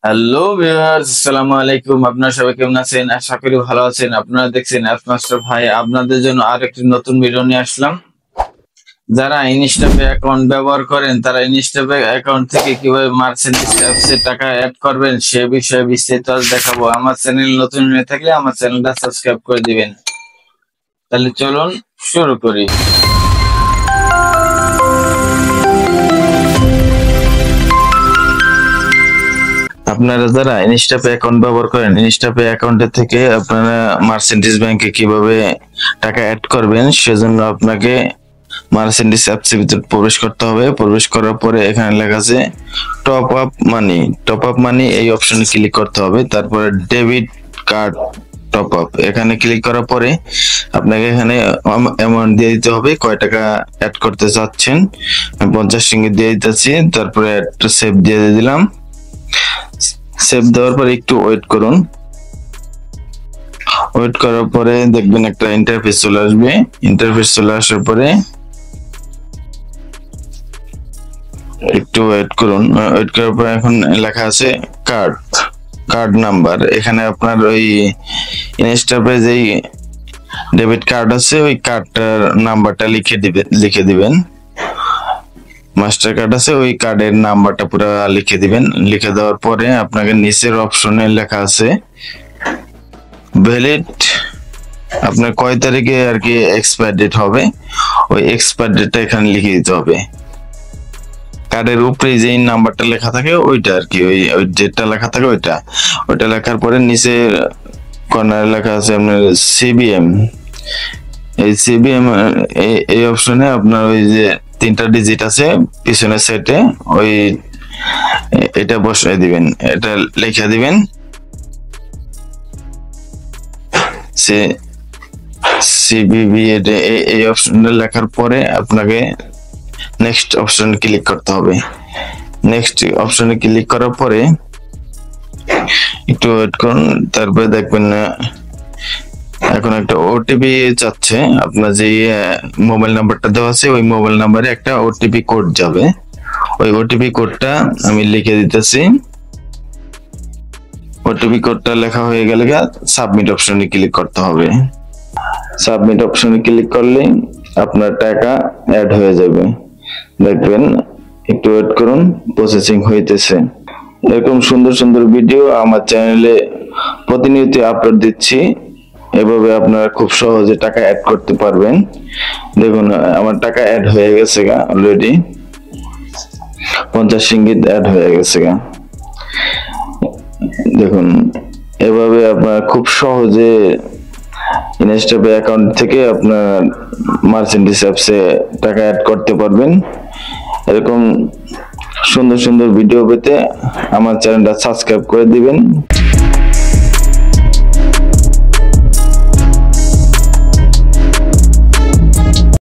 Hello viewers, আসসালামু আলাইকুম। আপনারা সবাই কেমন আছেন? আশা করি ভালো আছেন। আপনারা দেখছেন অ্যাপ মাস্টার ভাই। আপনাদের জন্য আর একটি নতুন ভিডিও নিয়ে আসলাম। যারা ইনস্টাপে অ্যাকাউন্ট ব্যবহার করেন তারা ইনস্টাপে অ্যাকাউন্ট থেকে কিভাবে মার্চেন্ডিজ অ্যাপসে টাকা অ্যাড করবেন সে বিষয়ে বিস্তারিত আজ দেখাবো। আমার চ্যানেল নতুন হয়ে থাকলে আমার চ্যানেলটা সাবস্ক্রাইব করে দিবেন। তাহলে চলুন শুরু করি। আপনারা যারা ইনস্টাপে অ্যাকাউন্ট ব্যবহার করেন, ইনস্টাপে অ্যাকাউন্টের থেকে আপনারা মার্চেন্ডিজ ব্যাংকে কিভাবে টাকা অ্যাড করবেন সেজন্য আপনাকে মার্চেন্ডিজ অ্যাপসের ভিতর প্রবেশ করতে হবে। প্রবেশ করার পরে এখানে লেখা আছে টপ আপ মানি। টপ আপ মানি এই অপশনে ক্লিক করতে হবে। তারপরে ডেবিট কার্ড টপ আপ এখানে ক্লিক করার পরে আপনাকে এখানে অ্যামাউন্ট দিয়ে দিতে হবে, কয় টাকা অ্যাড করতে চাচ্ছেন। 50 রিঙ্গিত দিয়ে দিতেছি। তারপরে একটা সেভ দিয়ে দিলাম। সেভ দেওয়ার পরে একটু ওয়েট করুন। ওয়েট করার পরে দেখবেন একটা ইন্টারফেস চলে আসবে। ইন্টারফেস চলে আসার পরে একটু ওয়েট করুন। ওয়েট করার পরে এখন লেখা আছে কার্ড নাম্বার। এখানে আপনার ওই ইনস্টাপে যেই ডেবিট কার্ড আছে ওই কার্ডটার নাম্বারটা লিখে দিবেন। মাস্টার কার্ড আছে ওই কার্ডের নাম্বারটা পুরো লিখে দিবেন। লিখে দেওয়ার পরে আপনাকে নিচের অপশনে লেখা আছে ভ্যালিড, আপনার কয় তারিখে আর কি এক্সপায়ার ডেট হবে ওই এক্সপায়ার ডেটটা এখানে লিখে দিতে হবে। কার্ডের উপরে যে নাম্বারটা লেখা থাকে ওইটা আর কি, ওই ডেটটা লেখা থাকে ওইটা লেখার পরে নিচে কর্নারে লেখা আছে আপনার সিবিএম। এই সিবিএম এই অপশনে আপনার ওই যে 3টা ডিজিট আছে পিছনের সাইডে ওই এটা বসায় দিবেন, এটা লিখে দিবেন। সিবিবি এই অপশনটা লেখার পরে আপনাকে নেক্সট অপশনে ক্লিক করতে হবে। নেক্সট অপশনে ক্লিক করার পরে একটু ওয়েট করুন। তারপরে দেখবেন এখন একটা ওটিপি চাচ্ছে। আপনার যে মোবাইল নাম্বারটা দেওয়া আছে ওই মোবাইল নাম্বারে একটা ওটিপি কোড যাবে। ওই ওটিপি কোডটা আমি লিখে দিতেছি। ওটিপি কোডটা লেখা হয়ে গেলে সাবমিট অপশনে ক্লিক করতে হবে। সাবমিট অপশনে ক্লিক করলে আপনার টাকা অ্যাড হয়ে যাবে। দেখবেন একটু ওয়েট করুন, প্রসেসিং হইতেছে। এরকম সুন্দর সুন্দর ভিডিও আমার চ্যানেলে প্রতিনিয়ত আপলোড দিচ্ছি। এভাবে আপনারা খুব সহজে টাকা অ্যাড করতে পারবেন। দেখুন আমার টাকা অ্যাড হয়ে গেছে অলরেডি 50 রিঙ্গিত অ্যাড হয়ে গেছে দেখুন এভাবে আপনারা খুব সহজে ইনস্টাপে অ্যাকাউন্ট থেকে আপনার মার্চেন্ডিজ অ্যাপসে টাকা অ্যাড করতে পারবেন। এরকম সুন্দর সুন্দর ভিডিও পেতে আমার চ্যানেলটা সাবস্ক্রাইব করে দিবেন।